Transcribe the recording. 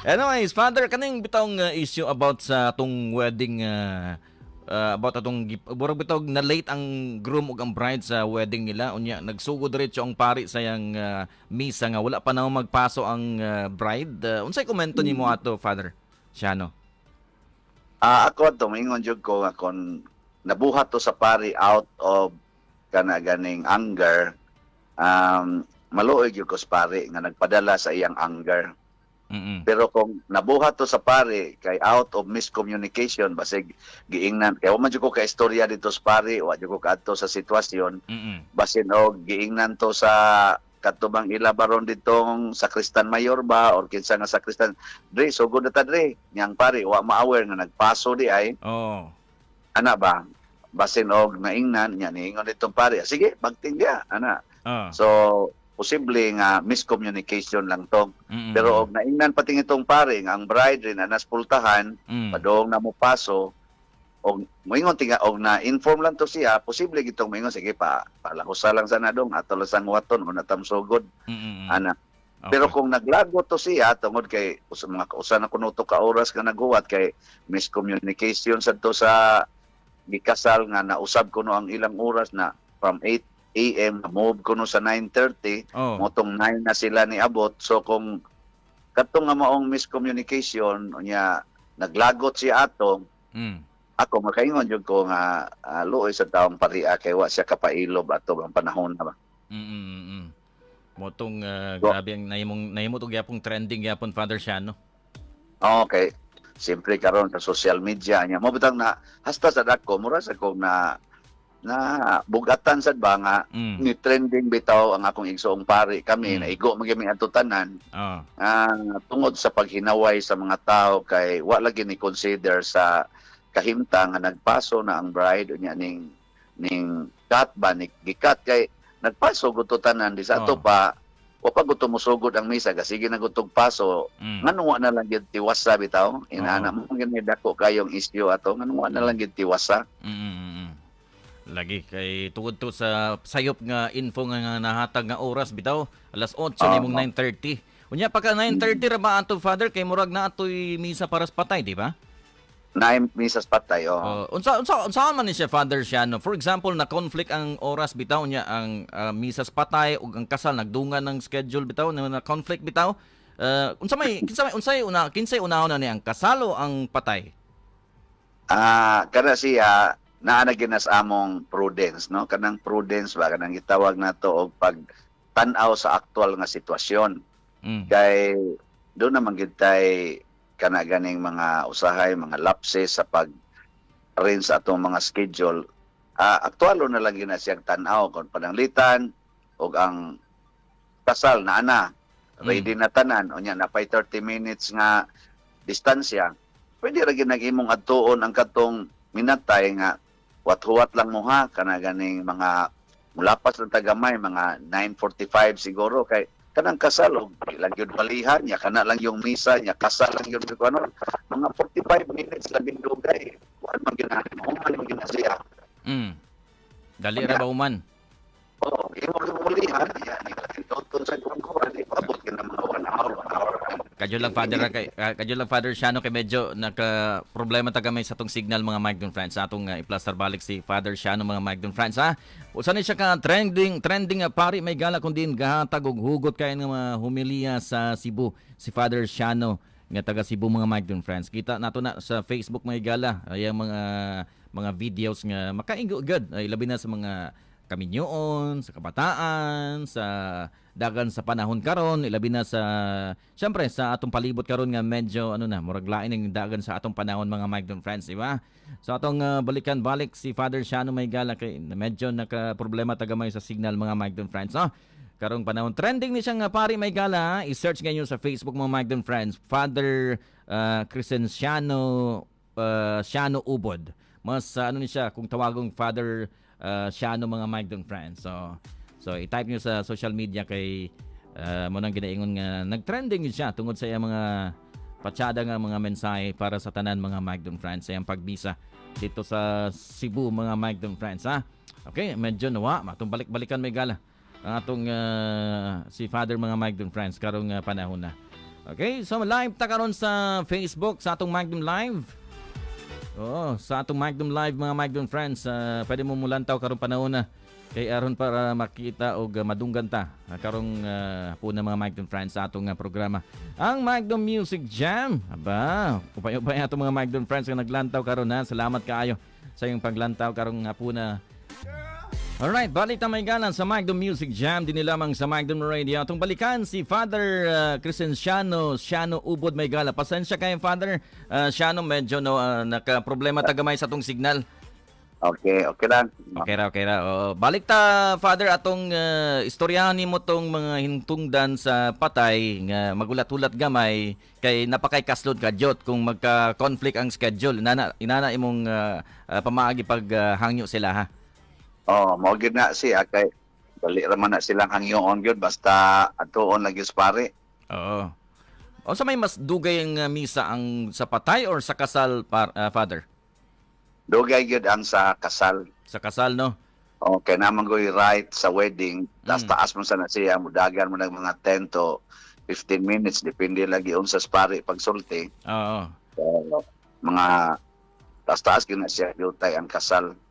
Anyways, Father, kaning bitawng issue about sa atong wedding about atong burag bitaw na late ang groom ug ang bride sa wedding nila unya nagsugod diretso ang pari sa yang misa nga wala pa na magpaso ang bride. Unsay komento nimo Mm. ato, Father Siano? Ako tumingon jud ko nga kon nabuhat to sa pari out of kana ganing anger, maluoy jud ko sa pari nga nagpadala sa iyang anger. Mm. Pero kung nabuhat to sa pari kay out of miscommunication basig giingnan kay wa man jud ko ka istorya dito sa pari, wa jud ko kadto sa sitwasyon, Mm. basin og giingnan to sa katubang ilabaron ditong sakristan mayor ba or kinsa nga sakristan dre sugod na ta dre yang pari wa ma-aware nga nagpaso di ay Oh. ana ba basin og naingnan nya niingon ditong pari sige bagting dia ana Ah. so posible nga miscommunication lang to Mm. pero og naingnan pati itong pari nga ang bride rin anas pultahan Mm. padong na mo paso og moingon tinga og na-inform lang to siya posible gitong moingon sige pa palakusa lang sana dong ato lang sang waton o natamsugod Mm. ana. Okay. Pero kung naglago to siya tungod kay mga usa na kuno to ka oras ka naghuwat kay miscommunication sa to sa gikasal nga nausab kuno ang ilang oras na from 8 AM na move kuno sa 9:30 Oh. motong 9 na sila ni abot so kung katong nga maong miscommunication unya naglagot siya ato Mm. ako makaingon jud ko nga luoy sa taong paria kay wa siya kapailob ato ang panahon na ba. Mm. Motong So, grabe ang nahimo tong gyapong trending gyapon, Father Siano. okay. Siyempre karon sa social media niya mo butang na hasta sa dako mura sa kog na bugatan sad ba nga Mm. ni trending bitaw ang akong igsoong pari kami Mm. naigo magimi adto tanan Oh. tungod sa paghinaway sa mga tao kay wa lagi ni consider sa kahimtang nga nagpaso na ang bride unya ning cut ba ni gikat kay nagpaso guto tanan di sa ato Oh. pa wa pa guto musugod ang misa sige na gutog paso Mm. nganong wa na lang gyud tiwasa bitaw inaana Oo. mo gyud ni dako kayong isyu ato nganong wa na lang gyud tiwasa. Mm. Lagi kay tungod to sa sayop nga info nga nahatag nga oras bitaw alas 8 nimong 9:30. Unya pagka 9:30 ra ba ato, Father, kay murag na atoy misa para sa patay, di ba? Na misas patay Unsa man ni siya, Father Siano? For example, na conflict ang oras bitaw niya ang misas patay ug ang kasal nagdungan ng schedule bitaw na conflict bitaw. Kinsay unahon na ni ang kasal o ang patay? kana siya naa na ginas among prudence no kanang prudence ba kanang gitawag nato og pag tan-aw sa aktual nga sitwasyon Mm. kay do naman gid tay kana ganing mga usahay mga lapses sa pag arrange sa atong mga schedule aktualo na lang gina siyang tan-aw kon pananglitan og ang kasal na ana ready na tanan unya na pay 30 minutes nga distansya pwede ra gyud nag-imong adtuon ang katong minatay nga wat-huwat lang mo ha kana ganing mga mulapas lang tagamay mga 9:45 siguro kay kanang kasal og lang yun balihan niya kana lang yung misa niya kasal lang yun ano mga 45 minutes labing dugay wala man ginahan mo man ginasiya Mm. Dali ra ba uman? imo yung balihan niya ni tuton sa kuan abot ka na mga 1 hour Kadyo lang, Father Siano, kay medyo naka problema tagamay sa tong signal, mga Magdon friends. Sa atong i-plaster balik si Father Siano, mga Magdon friends, ha. Usa ni siya ka trending pari may gala kun din gahatag og hugot kay nga mga humiliya sa Cebu si Father Siano nga taga Cebu, mga Magdon friends. Kita nato na sa Facebook may gala ay mga videos nga makaingo agad, ay labi na sa mga kaminyoon, sa kabataan, sa dagan sa panahon karon, ilabi na sa syempre sa atong palibot karon nga medyo murag lain ang dagan sa atong panahon, mga Magdon friends, di ba? So atong balikan balik si Father Siano may gala kay medyo naka problema tagamay sa signal, mga Magdon friends, no? Karong panahon trending ni siyang pari may gala, i-search ngayon sa Facebook, mga Magdon friends, Father Crescenciano Siano Ubod. Mas ni siya kung tawagong Father Siano, mga Magdon friends. So i-type niyo sa social media kay mo nang ginaingon nga nagtrending siya tungod sa iyang mga patsada nga mga mensahe para sa tanan, mga Magdon friends, sa iyang pagbisa dito sa Cebu, mga Magdon friends, ha. Okay, medyo nawa matong balik-balikan may gala ang atong si Father, mga Magdon friends, karong panahon na. Okay, so live ta karon sa Facebook sa atong Magnum Live. Oo, sa atong Magnum Live mga Magnum friends, pwede mo mulantaw karon panahon na kay aron para makita og madunggan ta karong po na mga Magnum friends sa atong programa. Ang Magnum Music Jam. Aba, upay-upay atong mga Magnum friends nga naglantaw karon na. Salamat kaayo sa iyong paglantaw karong po na. Alright, balik na may galan sa Magnum Music Jam din lamang sa Magnum Radio. Atong balikan si Father Crescenciano Ubod may gala. Pasensya kayo Father Ciano, medyo naka-problema tagamay sa atong signal. Okay lang. Okay ra. Balik ta Father atong istoryahan nimo tong mga hintungdan sa patay nga magulat-ulat gamay kay napakay kaslod kadyot kung magka-conflict ang schedule. Inana imong pamaagi pag hangyo sila ha. Mao gyud na siya kay dali ra man na silang hangyoon gyud basta atuon lagi sa pare. Oo. O sa may mas dugay ang misa ang sa patay or sa kasal Father? Dugay gyud ang sa kasal. Sa kasal no. Okay naman goy right sa wedding. Taas mo sana siya mudagan mo ng mga 10 to 15 minutes depende lagi unsa sa pare pagsulti. Oo. So, mga taas gyud na siya yutay ang kasal.